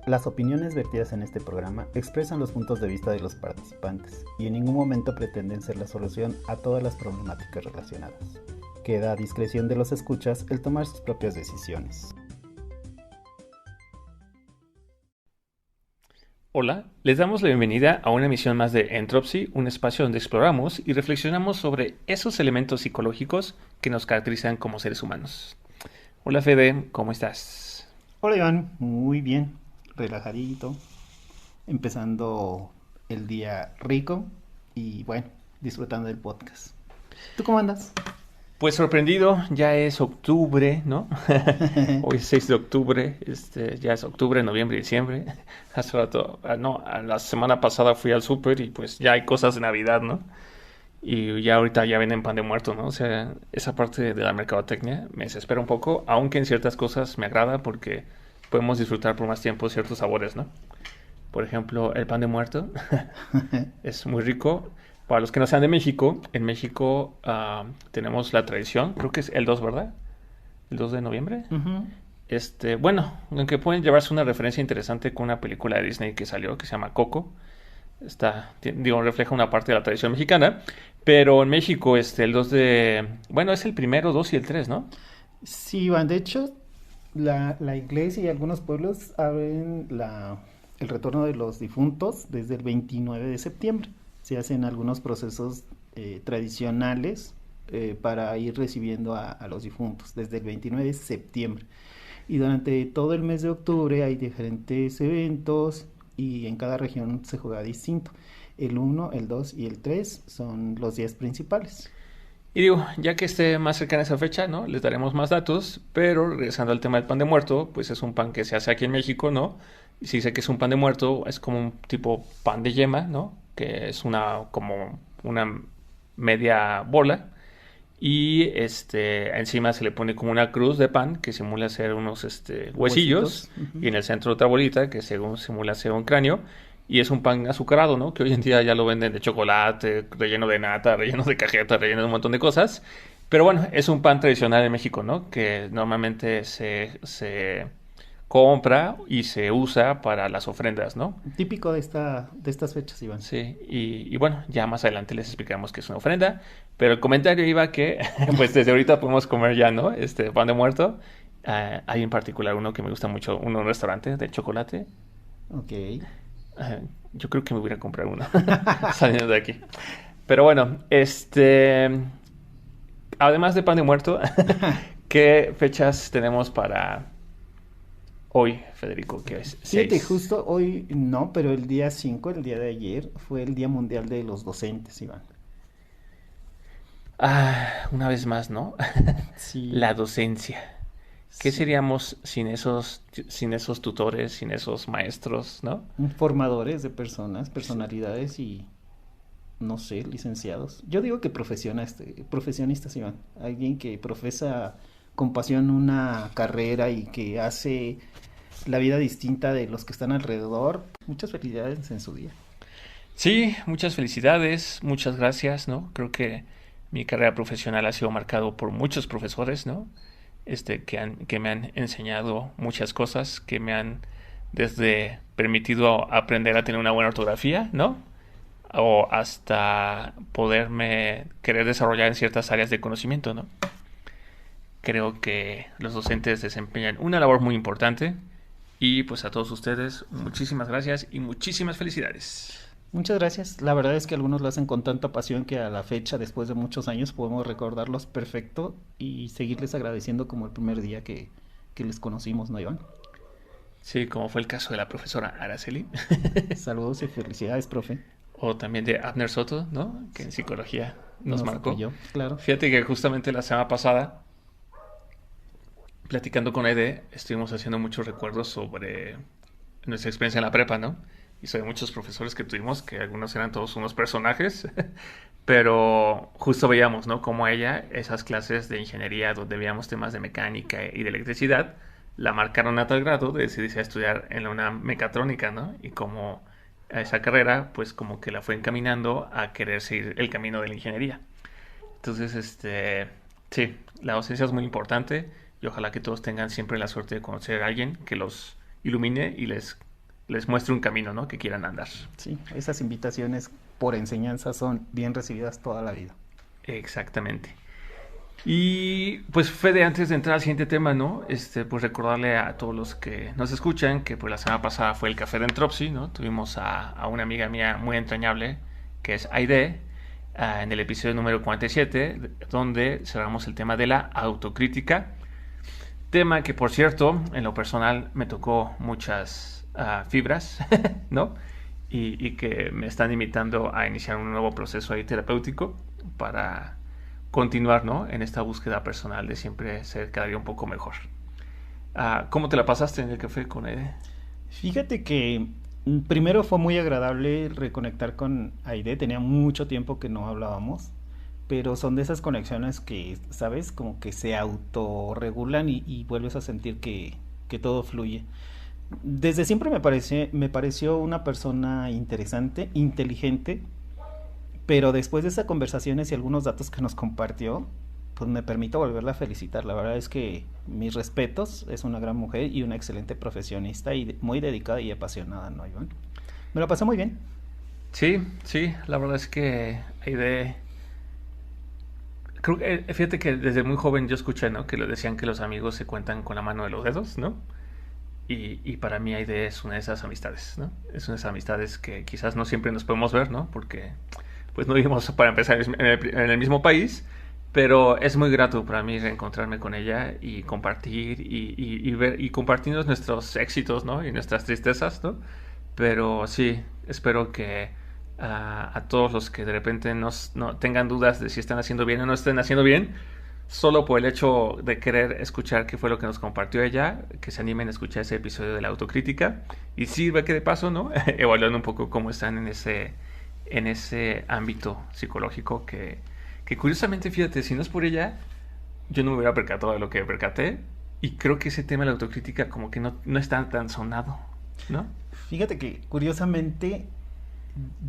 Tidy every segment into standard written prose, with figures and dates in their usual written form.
Las opiniones vertidas en este programa expresan los puntos de vista de los participantes y en ningún momento pretenden ser la solución a todas las problemáticas relacionadas. Queda a discreción de los escuchas el tomar sus propias decisiones. Hola, les damos la bienvenida a una emisión más de Entropy, un espacio donde exploramos y reflexionamos sobre esos elementos psicológicos que nos caracterizan como seres humanos. Hola Fede, ¿cómo estás? Hola Iván, muy bien, relajadito, empezando el día rico y bueno, disfrutando del podcast. ¿Tú cómo andas? Pues sorprendido, ya es octubre, ¿no? Hoy es 6 de octubre, ya es octubre, noviembre y diciembre. Hace rato, la semana pasada fui al súper y pues ya hay cosas de Navidad, ¿no? Y ya ahorita ya venden pan de muerto, ¿no? O sea, esa parte de la mercadotecnia me desespera un poco, aunque en ciertas cosas me agrada porque podemos disfrutar por más tiempo ciertos sabores, ¿no? Por ejemplo, el pan de muerto es muy rico. Para los que no sean de México, en México tenemos la tradición, creo que es el 2, ¿verdad? El 2 de noviembre. Uh-huh. Bueno, aunque pueden llevarse una referencia interesante con una película de Disney que salió, que se llama Coco. Refleja una parte de la tradición mexicana. Pero en México, el 2 de... Bueno, es el primero, 2 y el 3, ¿no? Sí, Iván, de hecho, la iglesia y algunos pueblos abren el retorno de los difuntos desde el 29 de septiembre. Se hacen algunos procesos tradicionales para ir recibiendo a los difuntos desde el 29 de septiembre. Y durante todo el mes de octubre hay diferentes eventos y en cada región se juega distinto. El 1, el 2 y el 3 son los días principales. Y digo, ya que esté más cercana esa fecha, ¿no? Les daremos más datos, pero regresando al tema del pan de muerto, pues es un pan que se hace aquí en México, ¿no? Y si dice que es un pan de muerto, es como un tipo pan de yema, ¿no? Que es como una media bola. Y encima se le pone como una cruz de pan que simula ser unos huesillos. Uh-huh. Y en el centro otra bolita que según simula ser un cráneo. Y es un pan azucarado, ¿no? Que hoy en día ya lo venden de chocolate, relleno de nata, relleno de cajeta, relleno de un montón de cosas. Pero bueno, es un pan tradicional de México, ¿no? Que normalmente se compra y se usa para las ofrendas, ¿no? Típico de estas fechas, Iván. Sí, y bueno, ya más adelante les explicamos que es una ofrenda. Pero el comentario iba que, pues desde ahorita podemos comer ya, ¿no? Pan de muerto. Hay en particular uno que me gusta mucho, un restaurante de chocolate. Ok. Yo creo que me voy a ir a comprar uno saliendo de aquí. Pero bueno, además de pan de muerto, ¿qué fechas tenemos para hoy, Federico? Que es Fíjate, 6. justo hoy no, pero el día 5, el día de ayer, fue el Día Mundial de los Docentes, Iván. Una vez más, ¿no? Sí, La docencia. ¿Qué sí. seríamos sin esos tutores, sin esos maestros, ¿no? Formadores de personas, personalidades y, no sé, licenciados. Yo digo que profesionistas, Iván. Alguien que profesa con pasión una carrera y que hace la vida distinta de los que están alrededor. Muchas felicidades en su día. Sí, muchas felicidades, muchas gracias, ¿no? Creo que mi carrera profesional ha sido marcado por muchos profesores, ¿no? Que me han enseñado muchas cosas, que me han desde permitido aprender a tener una buena ortografía, ¿no? O hasta poderme querer desarrollar en ciertas áreas de conocimiento, ¿no? Creo que los docentes desempeñan una labor muy importante y pues a todos ustedes muchísimas gracias y muchísimas felicidades. Muchas gracias. La verdad es que algunos lo hacen con tanta pasión que a la fecha, después de muchos años, podemos recordarlos perfecto y seguirles agradeciendo como el primer día que les conocimos, ¿no, Iván? Sí, como fue el caso de la profesora Araceli. Saludos y felicidades, profe. O también de Abner Soto, ¿no? Que en psicología nos marcó. apoyó, claro. Fíjate que justamente la semana pasada, platicando con Aide, estuvimos haciendo muchos recuerdos sobre nuestra experiencia en la prepa, ¿no? Y sobre muchos profesores que tuvimos, que algunos eran todos unos personajes, pero justo veíamos, ¿no? Como ella, esas clases de ingeniería donde veíamos temas de mecánica y de electricidad, la marcaron a tal grado de decidirse a estudiar en la UNAM mecatrónica, ¿no? Y como a esa carrera, pues como que la fue encaminando a querer seguir el camino de la ingeniería. Entonces, sí, la docencia es muy importante y ojalá que todos tengan siempre la suerte de conocer a alguien que los ilumine y les les muestre un camino, ¿no? Que quieran andar. Sí, esas invitaciones por enseñanza son bien recibidas toda la vida. Exactamente. Y pues Fede, antes de entrar al siguiente tema, ¿no? Pues recordarle a todos los que nos escuchan que pues la semana pasada fue el Café de Entropy, ¿no? Tuvimos a una amiga mía muy entrañable, que es Aide, en el episodio número 47, donde cerramos el tema de la autocrítica. Tema que, por cierto, en lo personal me tocó muchas fibras, ¿no? Y que me están invitando a iniciar un nuevo proceso ahí terapéutico para continuar, ¿no? En esta búsqueda personal de siempre ser cada día un poco mejor. ¿Cómo te la pasaste en el café con Aide? Fíjate que primero fue muy agradable reconectar con Aide, tenía mucho tiempo que no hablábamos, pero son de esas conexiones que, ¿sabes? Como que se autorregulan y vuelves a sentir que todo fluye. Desde siempre me pareció una persona interesante, inteligente, pero después de esas conversaciones y algunos datos que nos compartió, pues me permito volverla a felicitar. La verdad es que mis respetos, es una gran mujer y una excelente profesionista y muy dedicada y apasionada, ¿no, Iván? Me lo pasé muy bien. Sí, sí, la verdad es que Aide... Creo que, fíjate que desde muy joven yo escuché, ¿no? Que le decían que los amigos se cuentan con la mano de los dedos, ¿no? Y para mí Aide es una de esas amistades, ¿no? Es una de esas amistades que quizás no siempre nos podemos ver, ¿no? Porque pues no vivimos para empezar en el mismo país, pero es muy grato para mí reencontrarme con ella y compartir y ver y compartirnos nuestros éxitos, ¿no? Y nuestras tristezas, ¿no? Pero sí, espero que a todos los que de repente no tengan dudas de si están haciendo bien o no estén haciendo bien, solo por el hecho de querer escuchar qué fue lo que nos compartió ella, que se animen a escuchar ese episodio de la autocrítica y sirve que de paso, ¿no? Evaluando un poco cómo están en ese ámbito psicológico que curiosamente, fíjate, si no es por ella, yo no me hubiera percatado de lo que me percaté y creo que ese tema de la autocrítica como que no está tan sonado, ¿no? Fíjate que curiosamente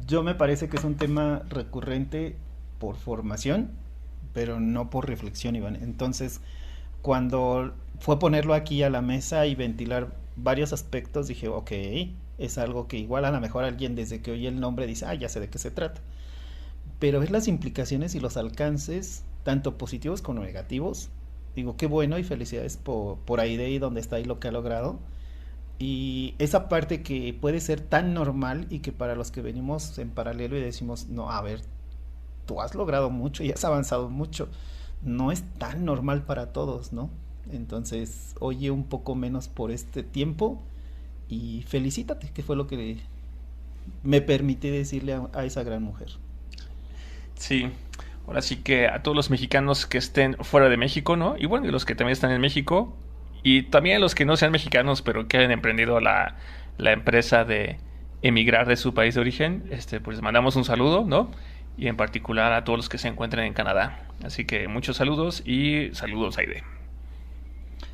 yo me parece que es un tema recurrente por formación, pero no por reflexión, Iván. Entonces, cuando fue ponerlo aquí a la mesa y ventilar varios aspectos, dije, ok, es algo que igual a lo mejor alguien desde que oye el nombre dice, ya sé de qué se trata. Pero ver las implicaciones y los alcances, tanto positivos como negativos, digo, qué bueno y felicidades por Aide y donde está y lo que ha logrado. Y esa parte que puede ser tan normal y que para los que venimos en paralelo y decimos, no, a ver, tú has logrado mucho y has avanzado mucho, no es tan normal para todos, ¿no? Entonces, oye un poco menos por este tiempo y felicítate, que fue lo que me permití decirle a esa gran mujer. Sí, ahora sí que a todos los mexicanos que estén fuera de México, ¿no? Y bueno, y los que también están en México, y también los que no sean mexicanos, pero que hayan emprendido la empresa de emigrar de su país de origen, pues mandamos un saludo, ¿no? Y en particular a todos los que se encuentren en Canadá. Así que muchos saludos y saludos, Aide.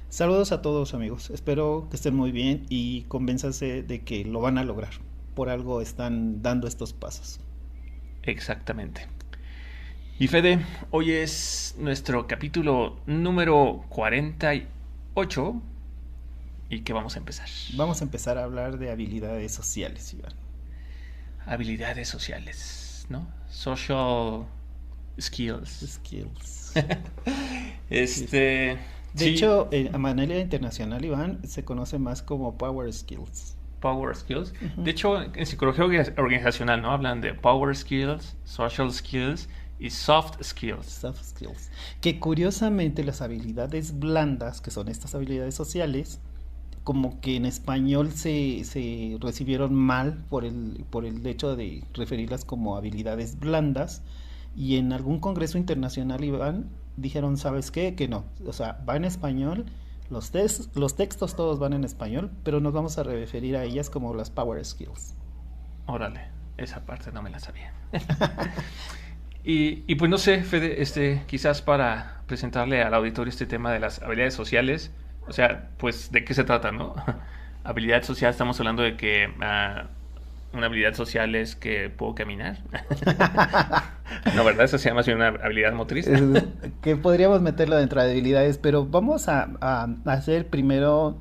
Saludos a todos, amigos. Espero que estén muy bien y convénzanse de que lo van a lograr. Por algo están dando estos pasos. Exactamente. Y Fede, hoy es nuestro capítulo número 48. ¿Y qué vamos a empezar? Vamos a empezar a hablar de habilidades sociales, Iván. Habilidades sociales, ¿no? Social skills. Skills. De sí. Hecho, a manera internacional, Iván, se conoce más como Power Skills. Power Skills. Uh-huh. De hecho, en psicología organizacional, ¿no? Hablan de Power Skills, Social Skills y Soft Skills. Soft Skills. Que curiosamente las habilidades blandas, que son estas habilidades sociales, como que en español se recibieron mal por el hecho de referirlas como habilidades blandas, y en algún congreso internacional, Iván, dijeron, ¿sabes qué? Que no, o sea, va en español, los textos todos van en español, pero nos vamos a referir a ellas como las Power Skills. Órale, esa parte no me la sabía. Y pues no sé, Fede, quizás para presentarle al auditorio este tema de las habilidades sociales, o sea, pues, ¿de qué se trata, no? Habilidad social, estamos hablando de que una habilidad social es que puedo caminar. No, ¿verdad? Eso se llama una habilidad motriz. Que podríamos meterlo dentro de habilidades, pero vamos a hacer primero,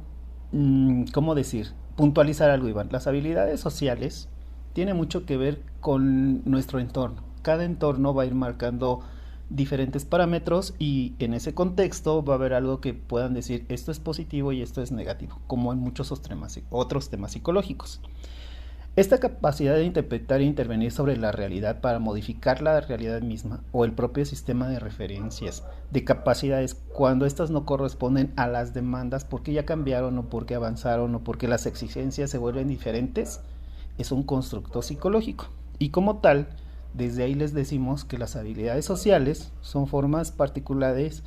¿cómo decir? puntualizar algo, Iván. Las habilidades sociales tienen mucho que ver con nuestro entorno. Cada entorno va a ir marcando diferentes parámetros y en ese contexto va a haber algo que puedan decir esto es positivo y esto es negativo, como en muchos otros temas psicológicos. Esta capacidad de interpretar e intervenir sobre la realidad para modificar la realidad misma o el propio sistema de referencias de capacidades cuando éstas no corresponden a las demandas porque ya cambiaron o porque avanzaron o porque las exigencias se vuelven diferentes, es un constructo psicológico. Y como tal, desde ahí les decimos que las habilidades sociales son formas particulares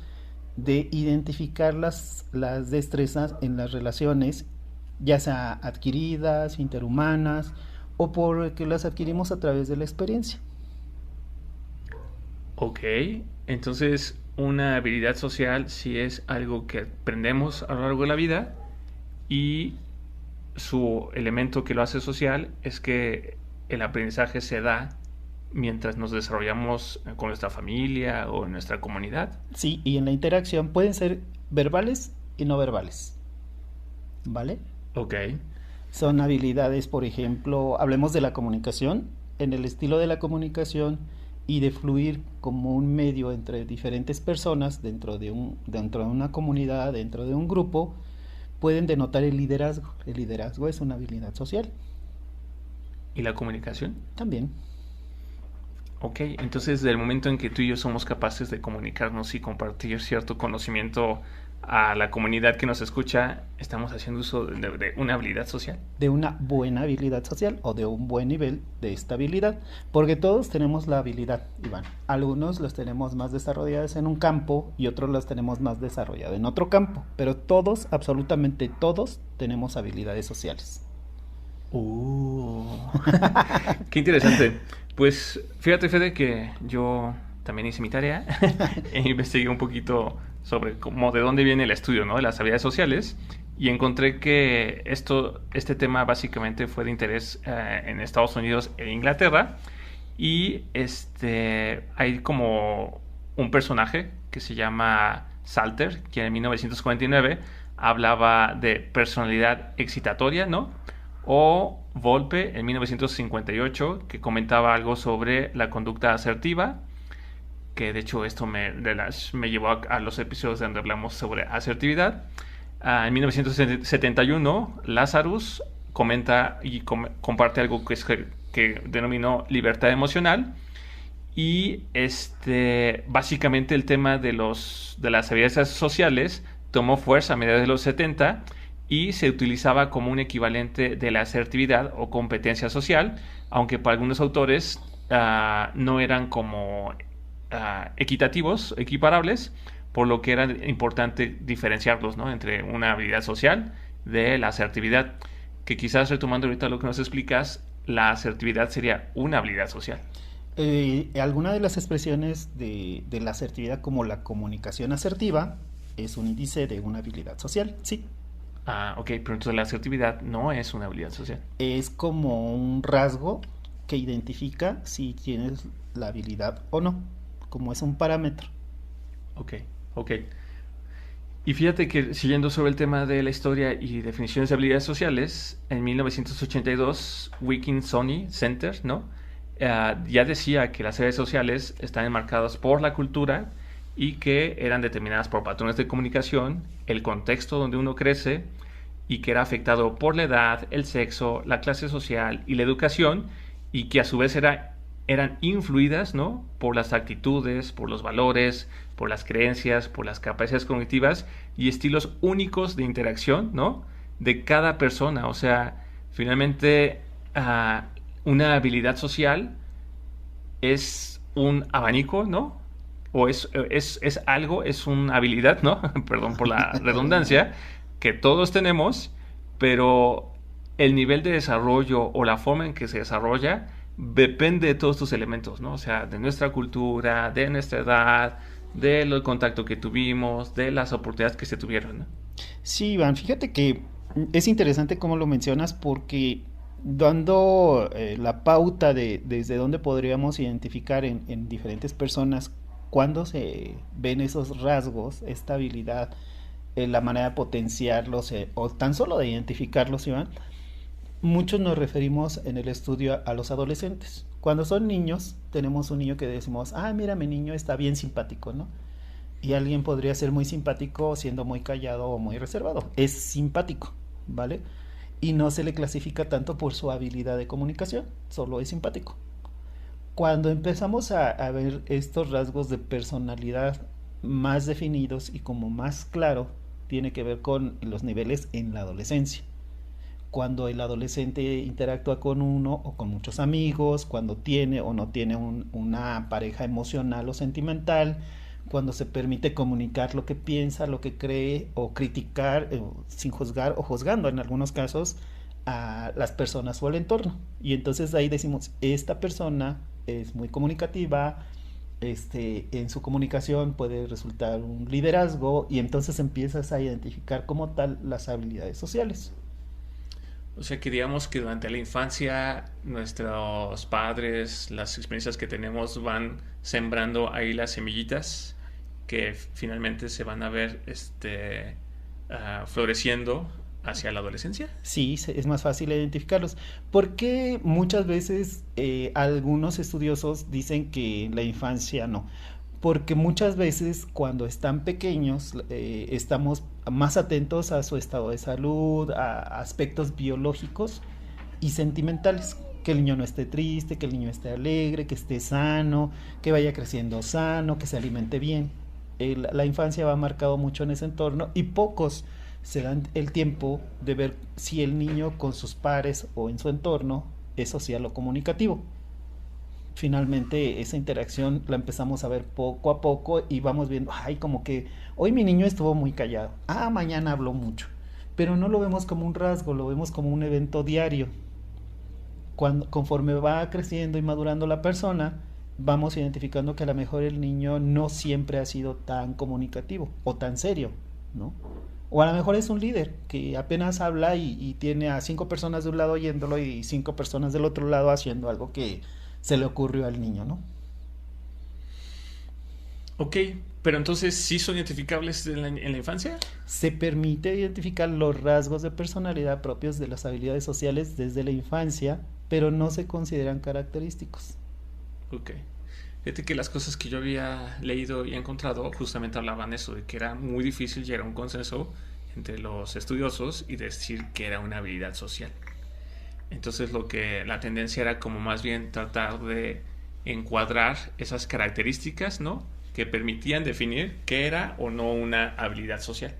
de identificar las destrezas en las relaciones, ya sea adquiridas, interhumanas, o porque las adquirimos a través de la experiencia. Ok, entonces una habilidad social sí es algo que aprendemos a lo largo de la vida y su elemento que lo hace social es que el aprendizaje se da mientras nos desarrollamos con nuestra familia o en nuestra comunidad. Sí, y en la interacción pueden ser verbales y no verbales, ¿vale? Ok, Son habilidades, por ejemplo, hablemos de la comunicación, en el estilo de la comunicación y de fluir como un medio entre diferentes personas dentro de una comunidad, dentro de un grupo, pueden denotar el liderazgo. El liderazgo es una habilidad social ¿y la comunicación? también. Ok, entonces del momento en que tú y yo somos capaces de comunicarnos y compartir cierto conocimiento a la comunidad que nos escucha, estamos haciendo uso de una habilidad social. De una buena habilidad social o de un buen nivel de estabilidad, porque todos tenemos la habilidad, Iván. Algunos los tenemos más desarrollados en un campo y otros los tenemos más desarrollados en otro campo, pero todos, absolutamente todos, tenemos habilidades sociales. Qué interesante. Pues fíjate, Fede, que yo también hice mi tarea e investigué un poquito sobre cómo de dónde viene el estudio, ¿no?, de las habilidades sociales y encontré que este tema básicamente fue de interés en Estados Unidos e Inglaterra y hay como un personaje que se llama Salter, quien en 1949 hablaba de personalidad excitatoria, ¿no? O Volpe en 1958, que comentaba algo sobre la conducta asertiva, que de hecho esto me llevó a los episodios donde hablamos sobre asertividad. En 1971, Lazarus comenta y comparte algo que denominó libertad emocional. Y básicamente el tema de las habilidades sociales tomó fuerza a mediados de los 70 y se utilizaba como un equivalente de la asertividad o competencia social, aunque para algunos autores no eran como equitativos, equiparables, por lo que era importante diferenciarlos, ¿no?, entre una habilidad social de la asertividad, que quizás retomando ahorita lo que nos explicas, la asertividad sería una habilidad social. Alguna de las expresiones de la asertividad, como la comunicación asertiva, es un índice de una habilidad social, sí. Ok, pero entonces la asertividad no es una habilidad social. Es como un rasgo que identifica si tienes la habilidad o no, como es un parámetro. Ok. Y fíjate que siguiendo sobre el tema de la historia y definiciones de habilidades sociales, en 1982 Wilkinson Center, ¿no?, ya decía que las habilidades sociales están enmarcadas por la cultura y que eran determinadas por patrones de comunicación, el contexto donde uno crece y que era afectado por la edad, el sexo, la clase social y la educación, y que a su vez eran influidas, ¿no?, por las actitudes, por los valores, por las creencias, por las capacidades cognitivas y estilos únicos de interacción, ¿no?, de cada persona. O sea, finalmente una habilidad social es un abanico, ¿no?, o es algo, es una habilidad, ¿no? Perdón por la redundancia, que todos tenemos, pero el nivel de desarrollo o la forma en que se desarrolla depende de todos estos elementos, ¿no? O sea, de nuestra cultura, de nuestra edad, del contacto que tuvimos, de las oportunidades que se tuvieron, ¿no? Sí, Iván, fíjate que es interesante cómo lo mencionas porque dando la pauta de desde dónde podríamos identificar en diferentes personas cuando se ven esos rasgos, esta habilidad, la manera de potenciarlos o tan solo de identificarlos, Iván, muchos nos referimos en el estudio a los adolescentes. Cuando son niños, tenemos un niño que decimos, ah, mira, mi niño está bien simpático, ¿no? Y alguien podría ser muy simpático siendo muy callado o muy reservado. Es simpático, ¿vale? Y no se le clasifica tanto por su habilidad de comunicación, solo es simpático. Cuando empezamos a ver estos rasgos de personalidad más definidos y como más claro, tiene que ver con los niveles en la adolescencia. Cuando el adolescente interactúa con uno o con muchos amigos, cuando tiene o no tiene una pareja emocional o sentimental, cuando se permite comunicar lo que piensa, lo que cree o criticar sin juzgar o juzgando en algunos casos a las personas o al entorno. Y entonces ahí decimos, esta persona es muy comunicativa, en su comunicación puede resultar un liderazgo y entonces empiezas a identificar como tal las habilidades sociales. O sea que digamos que durante la infancia nuestros padres, las experiencias que tenemos van sembrando ahí las semillitas que finalmente se van a ver floreciendo hacia la adolescencia. Sí, es más fácil identificarlos. Porque muchas veces algunos estudiosos dicen que en la infancia no. Porque muchas veces cuando están pequeños estamos más atentos a su estado de salud, a aspectos biológicos y sentimentales. Que el niño no esté triste, que el niño esté alegre, que esté sano, que vaya creciendo sano, que se alimente bien. La infancia va marcado mucho en ese entorno y pocos se dan el tiempo de ver si el niño con sus pares o en su entorno es social o comunicativo. Finalmente esa interacción la empezamos a ver poco a poco y vamos viendo, ay, como que hoy mi niño estuvo muy callado, ah, mañana habló mucho, pero no lo vemos como un rasgo, lo vemos como un evento diario. Conforme va creciendo y madurando la persona, vamos identificando que a lo mejor el niño no siempre ha sido tan comunicativo o tan serio, ¿no? O a lo mejor es un líder que apenas habla y tiene a 5 personas de un lado oyéndolo y 5 personas del otro lado haciendo algo que se le ocurrió al niño, ¿no? Ok, pero entonces sí son identificables en la infancia. Se permite identificar los rasgos de personalidad propios de las habilidades sociales desde la infancia, pero no se consideran característicos. Ok. Fíjate que las cosas que yo había leído y encontrado justamente hablaban eso, de que era muy difícil llegar a un consenso entre los estudiosos y decir que era una habilidad social. Entonces la tendencia era como más bien tratar de encuadrar esas características, ¿no? Que permitían definir qué era o no una habilidad social.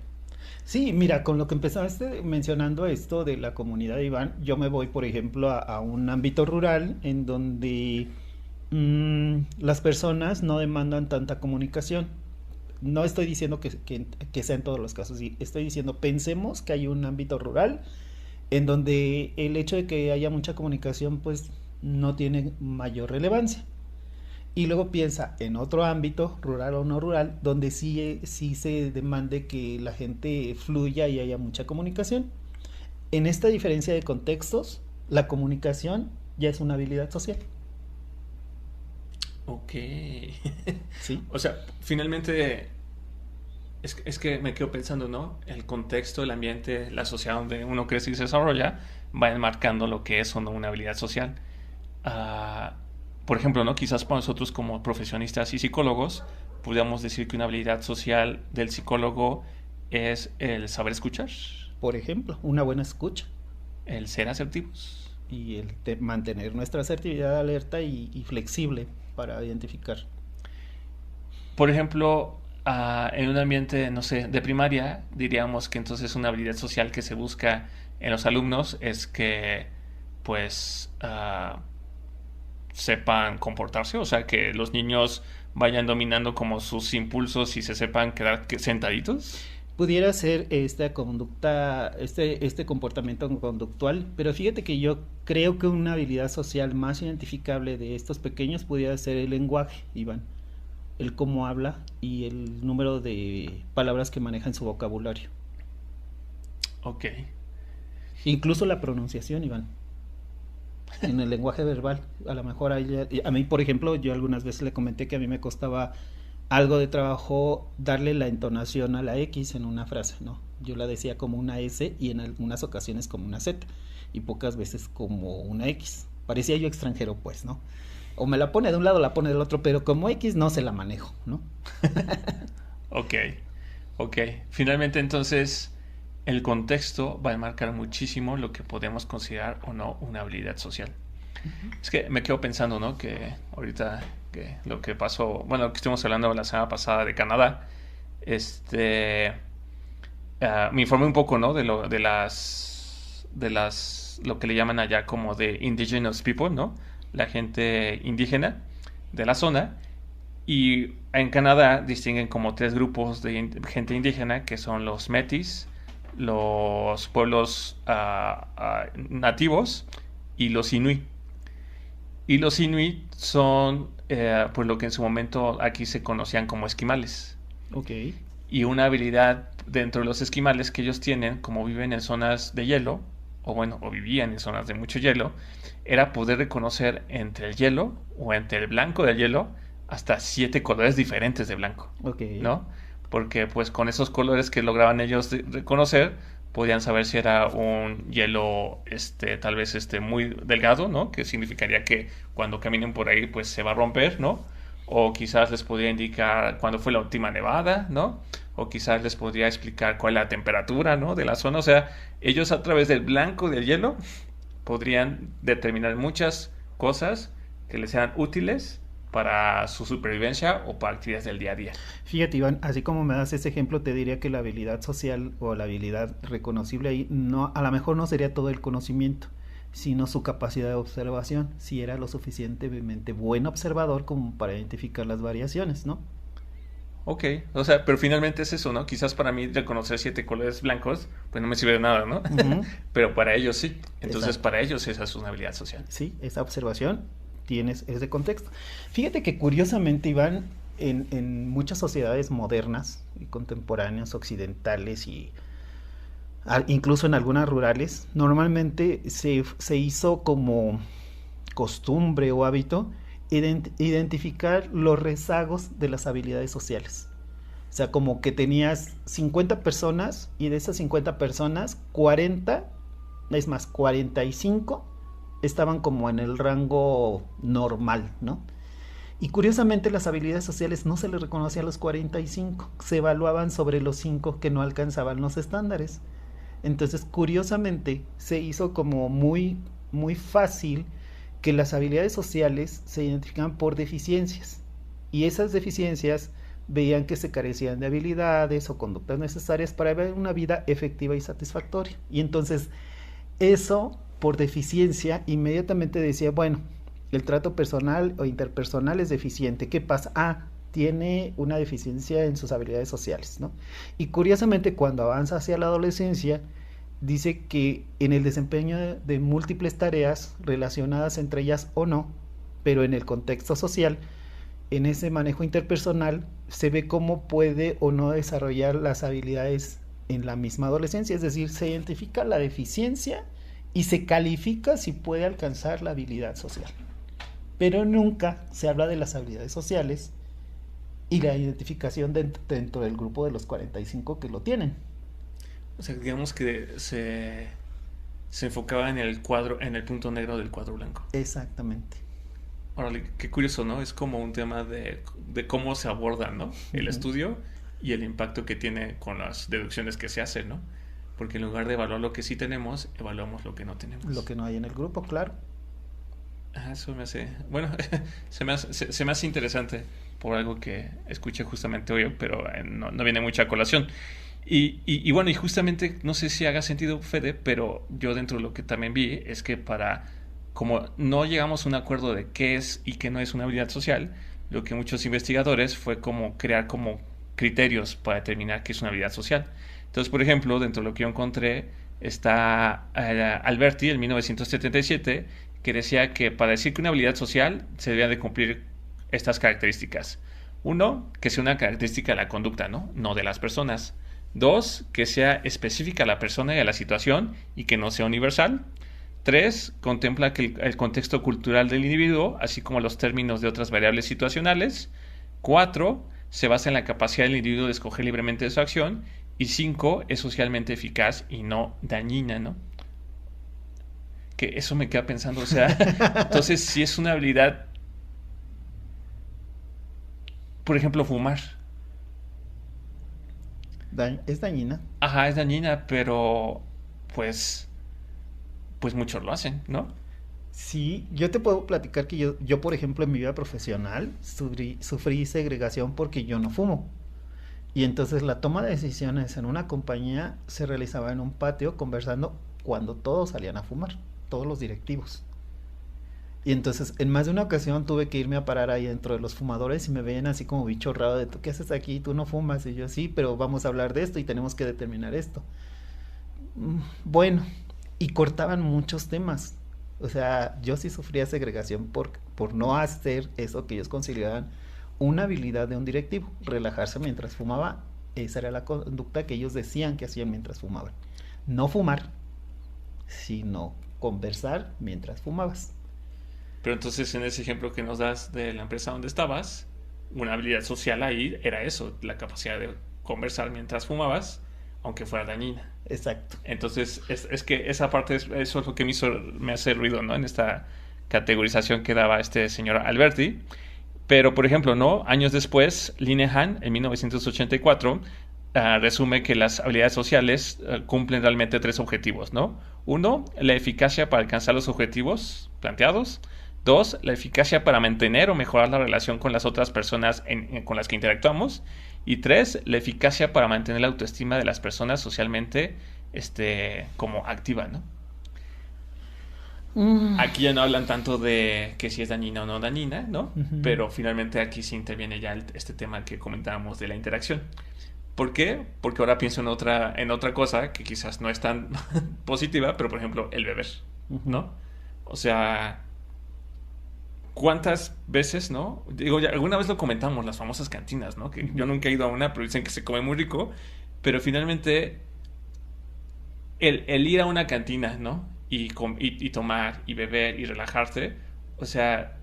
Sí, mira, con lo que empezaste mencionando esto de la comunidad, Iván, yo me voy, por ejemplo, a un ámbito rural en donde las personas no demandan tanta comunicación. No estoy diciendo que sea en todos los casos, sí, estoy diciendo, pensemos que hay un ámbito rural en donde el hecho de que haya mucha comunicación pues no tiene mayor relevancia. Y luego piensa en otro ámbito, rural o no rural, donde sí se demande que la gente fluya y haya mucha comunicación. En esta diferencia de contextos, la comunicación ya es una habilidad social. Ok. ¿Sí? O sea, finalmente es que me quedo pensando, ¿no? El contexto, el ambiente, la sociedad donde uno crece y se desarrolla va enmarcando lo que es o no una habilidad social. Por ejemplo, ¿no? Quizás para nosotros como profesionistas y psicólogos podríamos decir que una habilidad social del psicólogo es el saber escuchar, Por ejemplo, una buena escucha el ser asertivos. y el mantener nuestra asertividad alerta y flexible para identificar. Por ejemplo, en un ambiente, no sé, de primaria, diríamos que entonces una habilidad social que se busca en los alumnos es que, pues, sepan comportarse, o sea, que los niños vayan dominando como sus impulsos y se sepan quedar sentaditos. Pudiera ser esta conducta, este comportamiento conductual, pero fíjate que yo creo que una habilidad social más identificable de estos pequeños pudiera ser el lenguaje, Iván, el cómo habla y el número de palabras que maneja en su vocabulario. Ok. Incluso la pronunciación, Iván, en el lenguaje verbal. A lo mejor a mí, por ejemplo, yo algunas veces le comenté que a mí me costaba algo de trabajo darle la entonación a la X en una frase, ¿no? Yo la decía como una S y en algunas ocasiones como una Z. y pocas veces como una X. Parecía yo extranjero, pues, ¿no? O me la pone de un lado o la pone del otro, pero como X no se la manejo, ¿no? Ok, ok. Finalmente, entonces, el contexto va a marcar muchísimo lo que podemos considerar o no una habilidad social. Es que me quedo pensando, ¿no? Que ahorita que lo que pasó, bueno, que estuvimos hablando la semana pasada de Canadá, me informé un poco, ¿no? Lo que le llaman allá como de indigenous people, ¿no? La gente indígena de la zona. Y en Canadá distinguen como tres grupos de gente indígena, que son los Métis, los pueblos nativos y los Inuit. Y los Inuit son, pues lo que en su momento aquí se conocían como esquimales. Ok. Y una habilidad dentro de los esquimales que ellos tienen, como viven en zonas de hielo, o vivían en zonas de mucho hielo, era poder reconocer entre el hielo o entre el blanco del hielo hasta 7 colores diferentes de blanco, Okay. ¿no? Porque pues con esos colores que lograban ellos reconocer, podían saber si era un hielo, tal vez muy delgado, ¿no? Que significaría que cuando caminen por ahí, pues se va a romper, ¿no? O quizás les podría indicar cuándo fue la última nevada, ¿no? O quizás les podría explicar cuál es la temperatura, ¿no? De la zona. O sea, ellos a través del blanco del hielo podrían determinar muchas cosas que les sean útiles para su supervivencia o para actividades del día a día. Fíjate, Iván, así como me das ese ejemplo, te diría que la habilidad social o la habilidad reconocible ahí, no, a lo mejor no sería todo el conocimiento, sino su capacidad de observación, si era lo suficientemente buen observador como para identificar las variaciones, ¿no? Ok, o sea, pero finalmente es eso, ¿no? Quizás para mí reconocer 7 colores blancos, pues no me sirve de nada, ¿no? Ujú. Pero para ellos sí. Entonces, Exacto. para ellos esa es una habilidad social. Sí, esa observación tienes ese contexto. Fíjate que curiosamente, Iván, en muchas sociedades modernas y contemporáneas, occidentales y incluso en algunas rurales, normalmente se hizo como costumbre o hábito identificar los rezagos de las habilidades sociales. O sea, como que tenías 50 personas y de esas 50 personas, 40, es más, 45 estaban como en el rango normal, ¿no? Y curiosamente las habilidades sociales no se les reconocía a los 45, se evaluaban sobre los 5 que no alcanzaban los estándares. Entonces, curiosamente, se hizo como muy fácil que las habilidades sociales se identifican por deficiencias. Y esas deficiencias veían que se carecían de habilidades o conductas necesarias para vivir una vida efectiva y satisfactoria. Y entonces, eso por deficiencia inmediatamente decía, bueno, el trato personal o interpersonal es deficiente. ¿Qué pasa? Tiene una deficiencia en sus habilidades sociales, ¿no? Y curiosamente, cuando avanza hacia la adolescencia, dice que en el desempeño de múltiples tareas relacionadas entre ellas o no, pero en el contexto social, en ese manejo interpersonal, se ve cómo puede o no desarrollar las habilidades en la misma adolescencia, es decir, se identifica la deficiencia y se califica si puede alcanzar la habilidad social. Pero nunca se habla de las habilidades sociales y la identificación dentro del grupo de los 45 que lo tienen. O sea, digamos que se enfocaba en el cuadro, en el punto negro del cuadro blanco. Exactamente. Órale, qué curioso, ¿no? Es como un tema de cómo se aborda, ¿no? El estudio y el impacto que tiene con las deducciones que se hacen, ¿no? Porque en lugar de evaluar lo que sí tenemos, evaluamos lo que no tenemos. Lo que no hay en el grupo, claro. Eso me hace, bueno, se me hace interesante por algo que escuché justamente hoy, pero no viene mucha a colación. Y bueno, y justamente, no sé si haga sentido, Fede, pero yo dentro de lo que también vi es que como no llegamos a un acuerdo de qué es y qué no es una habilidad social, lo que muchos investigadores fue como crear como criterios para determinar qué es una habilidad social. Entonces, por ejemplo, dentro de lo que yo encontré está Alberti, en 1977, que decía que para decir que una habilidad social se debían de cumplir estas características. 1, que sea una característica de la conducta, no de las personas. 2, que sea específica a la persona y a la situación y que no sea universal. 3, contempla que el contexto cultural del individuo, así como los términos de otras variables situacionales. 4, se basa en la capacidad del individuo de escoger libremente su acción. Y 5, es socialmente eficaz y no dañina, ¿no? que eso me queda pensando, o sea, entonces si es una habilidad, por ejemplo, fumar. Es dañina. Ajá, es dañina, pero pues, pues muchos lo hacen, ¿no? Sí, yo te puedo platicar que yo por ejemplo, en mi vida profesional sufrí segregación porque yo no fumo. Y entonces la toma de decisiones en una compañía se realizaba en un patio conversando cuando todos salían a fumar, todos los directivos. Y entonces en más de una ocasión tuve que irme a parar ahí dentro de los fumadores y me veían así como bicho raro de, ¿tú qué haces aquí? Tú no fumas. Y yo, sí, pero vamos a hablar de esto y tenemos que determinar esto. Bueno, y cortaban muchos temas. O sea, yo sí sufría segregación por no hacer eso que ellos consideraban una habilidad de un directivo, relajarse mientras fumaba. Esa era la conducta que ellos decían que hacían mientras fumaban. No fumar, sino conversar mientras fumabas. Pero entonces en ese ejemplo que nos das de la empresa donde estabas, una habilidad social ahí era eso, la capacidad de conversar mientras fumabas, aunque fuera dañina. Exacto. Entonces, es que esa parte, eso es lo que me hace ruido, ¿no? En esta categorización que daba este señor Alberti. Pero, por ejemplo, ¿no? Años después, Linehan, en 1984, resume que las habilidades sociales cumplen realmente tres objetivos, ¿no? Uno, la eficacia para alcanzar los objetivos planteados. Dos, la eficacia para mantener o mejorar la relación con las otras personas con las que interactuamos. Y tres, la eficacia para mantener la autoestima de las personas socialmente como activa, ¿no? Aquí ya no hablan tanto de que si es dañina o no dañina, ¿no? Pero finalmente aquí sí interviene ya este tema que comentábamos de la interacción. ¿Por qué? Porque ahora pienso en otra cosa que quizás no es tan positiva, pero por ejemplo, el beber, ¿no? O sea, ¿cuántas veces, no? Digo, ya alguna vez lo comentamos, las famosas cantinas, ¿no? Que yo nunca he ido a una, pero dicen que se come muy rico. Pero finalmente, el ir a una cantina, ¿no? Y tomar y beber y relajarte, o sea,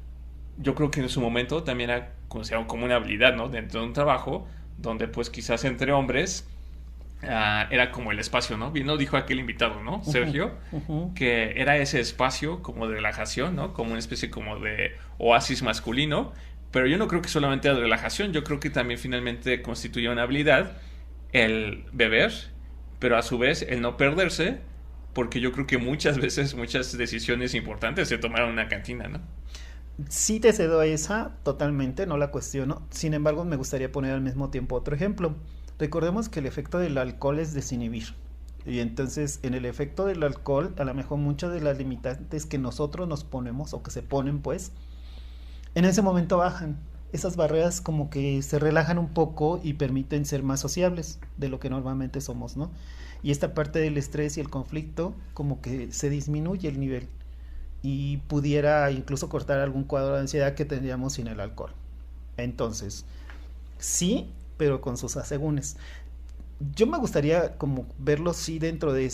yo creo que en su momento también era considerado como una habilidad, ¿no? Dentro de un trabajo donde pues quizás entre hombres era como el espacio, ¿no? Bien, ¿no? Dijo aquel invitado, ¿no? Sergio, que era ese espacio como de relajación, ¿no? Como una especie como de oasis masculino, pero yo no creo que solamente era de relajación, yo creo que también finalmente constituye una habilidad el beber, pero a su vez el no perderse, porque yo creo que muchas veces muchas decisiones importantes se tomaron en una cantina, ¿no? Sí te cedo a esa totalmente, no la cuestiono. Sin embargo, me gustaría poner al mismo tiempo otro ejemplo. Recordemos que el efecto del alcohol es desinhibir. Y entonces, en el efecto del alcohol, a lo mejor muchas de las limitantes que nosotros nos ponemos o que se ponen, pues, en ese momento bajan. Esas barreras como que se relajan un poco y permiten ser más sociables de lo que normalmente somos, ¿no? Y esta parte del estrés y el conflicto como que se disminuye el nivel y pudiera incluso cortar algún cuadro de ansiedad que tendríamos sin el alcohol. Entonces, sí, pero con sus asegúnes. Yo me gustaría como verlo sí dentro de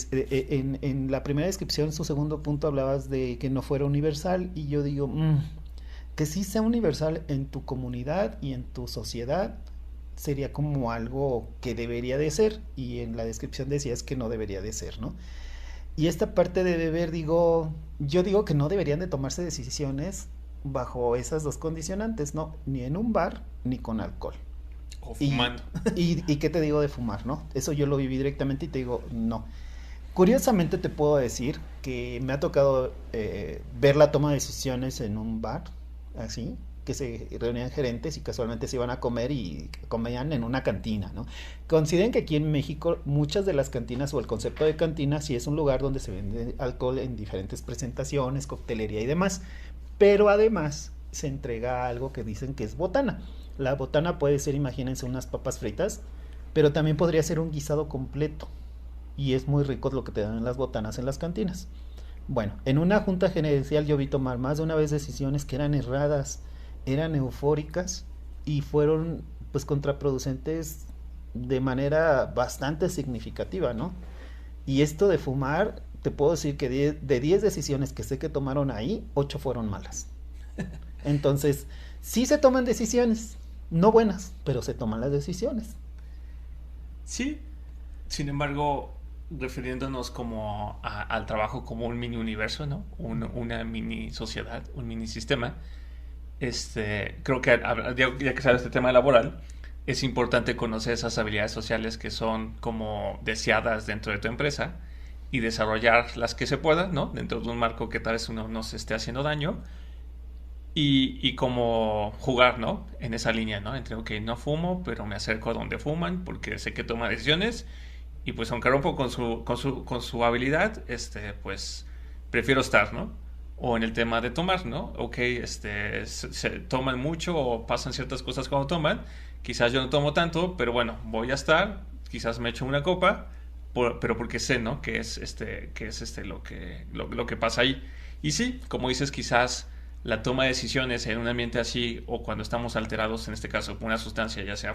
en la primera descripción, en su segundo punto hablabas de que no fuera universal y yo digo, que sí sea universal en tu comunidad y en tu sociedad sería como algo que debería de ser y en la descripción decías que no debería de ser, ¿no? Y esta parte de beber, yo digo que no deberían de tomarse decisiones bajo esas dos condicionantes, ¿no? Ni en un bar, ni con alcohol. O fumando. ¿Y qué te digo de fumar, no? Eso yo lo viví directamente y te digo, no. Curiosamente te puedo decir que me ha tocado ver la toma de decisiones en un bar, así, que se reunían gerentes y casualmente se iban a comer y comían en una cantina, ¿no? Consideren que aquí en México muchas de las cantinas o el concepto de cantina sí es un lugar donde se vende alcohol en diferentes presentaciones, coctelería y demás, pero además se entrega algo que dicen que es botana. La botana puede ser, imagínense, unas papas fritas, pero también podría ser un guisado completo y es muy rico lo que te dan en las botanas en las cantinas. Bueno, en una junta gerencial yo vi tomar más de una vez decisiones que eran erradas, eran eufóricas y fueron pues contraproducentes de manera bastante significativa, ¿no? Y esto de fumar, te puedo decir que de 10 decisiones que sé que tomaron ahí, 8 fueron malas. Entonces, sí se toman decisiones, no buenas, pero se toman las decisiones. Sí, sin embargo, refiriéndonos como al trabajo como un mini universo, ¿no? Una mini sociedad, un mini sistema. Creo que ya que sabes este tema laboral, es importante conocer esas habilidades sociales que son como deseadas dentro de tu empresa y desarrollar las que se puedan, ¿no? Dentro de un marco que tal vez uno no se esté haciendo daño y como jugar, ¿no? En esa línea, ¿no? Entre, ok, no fumo, pero me acerco a donde fuman porque sé que toma decisiones y pues aunque rompo con su habilidad, pues prefiero estar, ¿no? O en el tema de tomar, ¿no? Ok, se toman mucho o pasan ciertas cosas cuando toman. Quizás yo no tomo tanto, pero bueno, voy a estar. Quizás me echo una copa, pero porque sé, ¿no? Que es lo que pasa ahí. Y sí, como dices, quizás la toma de decisiones en un ambiente así o cuando estamos alterados, en este caso, por una sustancia, ya sea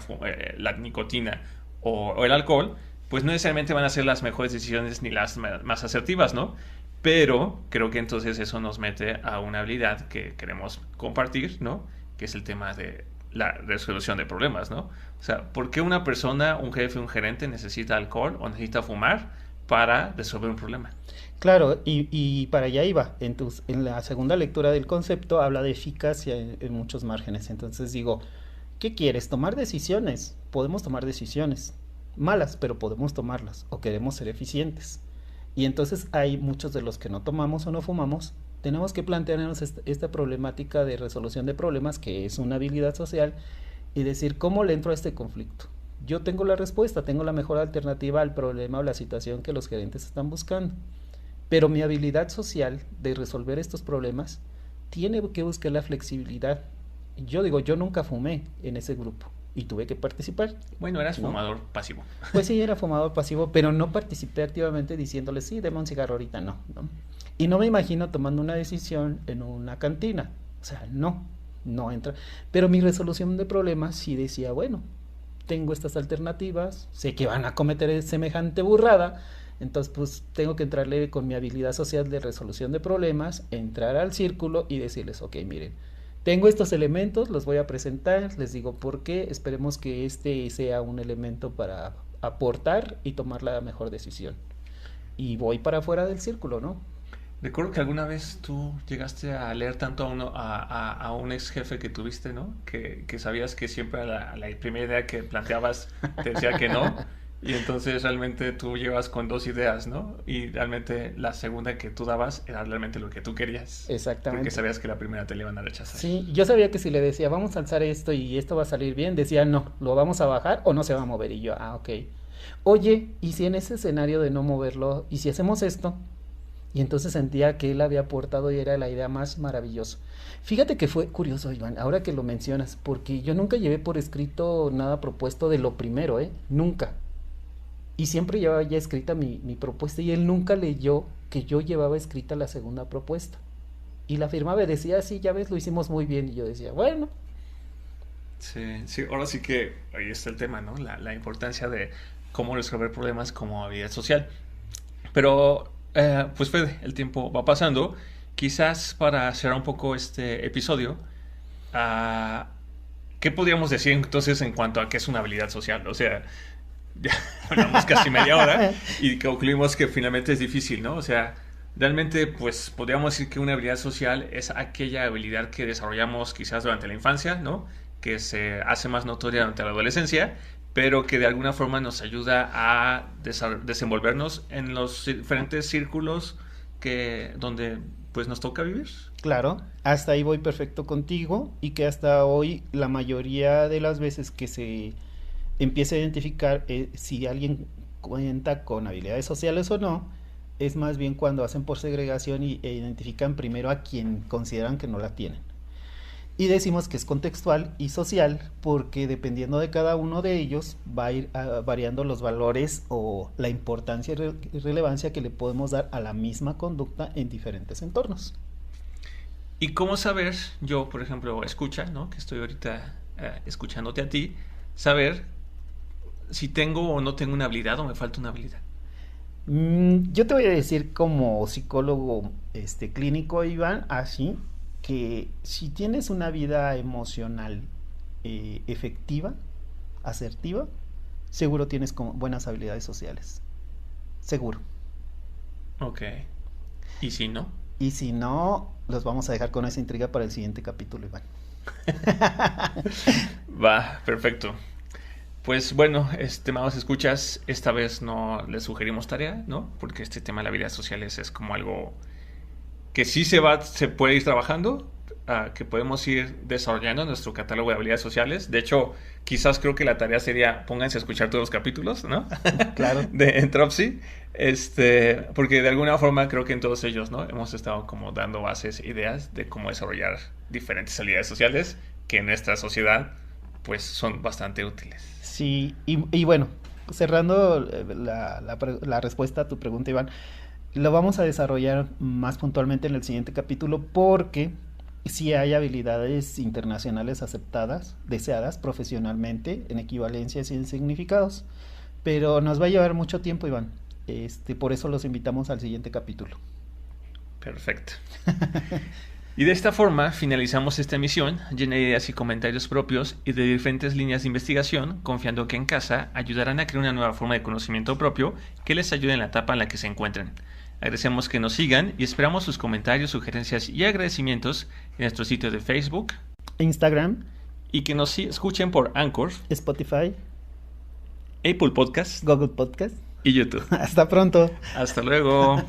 la nicotina o el alcohol, pues no necesariamente van a ser las mejores decisiones ni las más asertivas, ¿no? Pero creo que entonces eso nos mete a una habilidad que queremos compartir, ¿no? Que es el tema de la resolución de problemas, ¿no? O sea, ¿por qué una persona, un jefe, un gerente necesita alcohol o necesita fumar para resolver un problema? Claro, y para allá iba. En la segunda lectura del concepto habla de eficacia en muchos márgenes. Entonces digo, ¿qué quieres? Tomar decisiones. Podemos tomar decisiones malas, pero podemos tomarlas. O queremos ser eficientes. Y entonces hay muchos de los que no tomamos o no fumamos. Tenemos que plantearnos esta problemática de resolución de problemas, que es una habilidad social, y decir, ¿cómo le entro a este conflicto? Yo tengo la respuesta, tengo la mejor alternativa al problema o la situación que los gerentes están buscando. Pero mi habilidad social de resolver estos problemas tiene que buscar la flexibilidad. Yo digo, yo nunca fumé en ese grupo y tuve que participar, Bueno, eras ¿no? fumador pasivo. Pues sí, era fumador pasivo, pero no participé activamente diciéndole, sí, deme un cigarro ahorita, no, ¿no? Y no me imagino tomando una decisión en una cantina. O sea, no, no entra. Pero mi resolución de problemas sí decía, bueno, tengo estas alternativas, sé que van a cometer semejante burrada, entonces pues tengo que entrarle con mi habilidad social de resolución de problemas, entrar al círculo y decirles, ok, miren, tengo estos elementos, los voy a presentar, les digo por qué, esperemos que este sea un elemento para aportar y tomar la mejor decisión. Y voy para afuera del círculo, ¿no? Recuerdo que alguna vez tú llegaste a leer tanto a un ex jefe que tuviste, ¿no? Que sabías que siempre a la primera idea que planteabas te decía que no. Y entonces realmente tú llevas con dos ideas, ¿no? Y realmente la segunda que tú dabas era realmente lo que tú querías. Porque Exactamente. sabías que la primera te la iban a rechazar. Sí, yo sabía que si le decía, vamos a alzar esto y esto va a salir bien, decía, no, lo vamos a bajar o no se va a mover. Y yo, ah, ok. Oye, ¿y si en ese escenario de no moverlo, y si hacemos esto? Y entonces sentía que él había aportado y era la idea más maravillosa. Fíjate que fue curioso, Iván, ahora que lo mencionas, porque yo nunca llevé por escrito nada propuesto de lo primero, ¿eh? Nunca. Y siempre llevaba ya escrita mi propuesta y él nunca leyó que yo llevaba escrita la segunda propuesta. Y la firmaba y decía, sí, ya ves, lo hicimos muy bien. Y yo decía, bueno, Sí, sí, ahora sí que ahí está el tema, ¿no? La importancia de cómo resolver problemas como habilidad social. Pero, pues Fede, el tiempo va pasando. Quizás para cerrar un poco este episodio, ah, ¿qué podríamos decir entonces en cuanto a qué es una habilidad social? O sea, ya hablamos casi media hora y concluimos que finalmente es difícil, ¿no? O sea, realmente, pues podríamos decir que una habilidad social es aquella habilidad que desarrollamos quizás durante la infancia, ¿no? Que se hace más notoria durante la adolescencia, pero que de alguna forma nos ayuda a desenvolvernos en los diferentes círculos donde pues nos toca vivir. claro, hasta ahí voy perfecto contigo y que hasta hoy la mayoría de las veces que se empieza a identificar si alguien cuenta con habilidades sociales o no, es más bien cuando hacen por segregación e identifican primero a quien consideran que no la tienen. Y decimos que es contextual y social porque dependiendo de cada uno de ellos va a ir variando los valores o la importancia y relevancia que le podemos dar a la misma conducta en diferentes entornos. ¿Y cómo saber, yo por ejemplo, escucha, ¿no? Que estoy ahorita escuchándote a ti, saber si tengo o no tengo una habilidad o me falta una habilidad? Yo te voy a decir como psicólogo clínico, Iván, así que si tienes una vida emocional efectiva, asertiva, seguro tienes buenas habilidades sociales. seguro. Ok. ¿Y si no? Y si no, los vamos a dejar con esa intriga para el siguiente capítulo, Iván. Va, perfecto. Pues bueno, estimados escuchas, esta vez no les sugerimos tarea, ¿no? Porque este tema de las habilidades sociales es como algo que sí se puede ir trabajando, que podemos ir desarrollando nuestro catálogo de habilidades sociales. De hecho, quizás creo que la tarea sería pónganse a escuchar todos los capítulos, ¿no? Claro. De Entropy, porque de alguna forma creo que en todos ellos, ¿no? Hemos estado como dando bases, ideas de cómo desarrollar diferentes habilidades sociales que en nuestra sociedad pues son bastante útiles. Sí, y bueno, cerrando la respuesta a tu pregunta, Iván, lo vamos a desarrollar más puntualmente en el siguiente capítulo porque sí hay habilidades internacionales aceptadas, deseadas profesionalmente, en equivalencias y en significados, pero nos va a llevar mucho tiempo, Iván. Por eso los invitamos al siguiente capítulo. Perfecto. Y de esta forma finalizamos esta emisión llena de ideas y comentarios propios y de diferentes líneas de investigación, confiando que en casa ayudarán a crear una nueva forma de conocimiento propio que les ayude en la etapa en la que se encuentren. Agradecemos que nos sigan y esperamos sus comentarios, sugerencias y agradecimientos en nuestro sitio de Facebook, Instagram y que nos escuchen por Anchor, Spotify, Apple Podcasts, Google Podcast y YouTube. Hasta pronto. Hasta luego.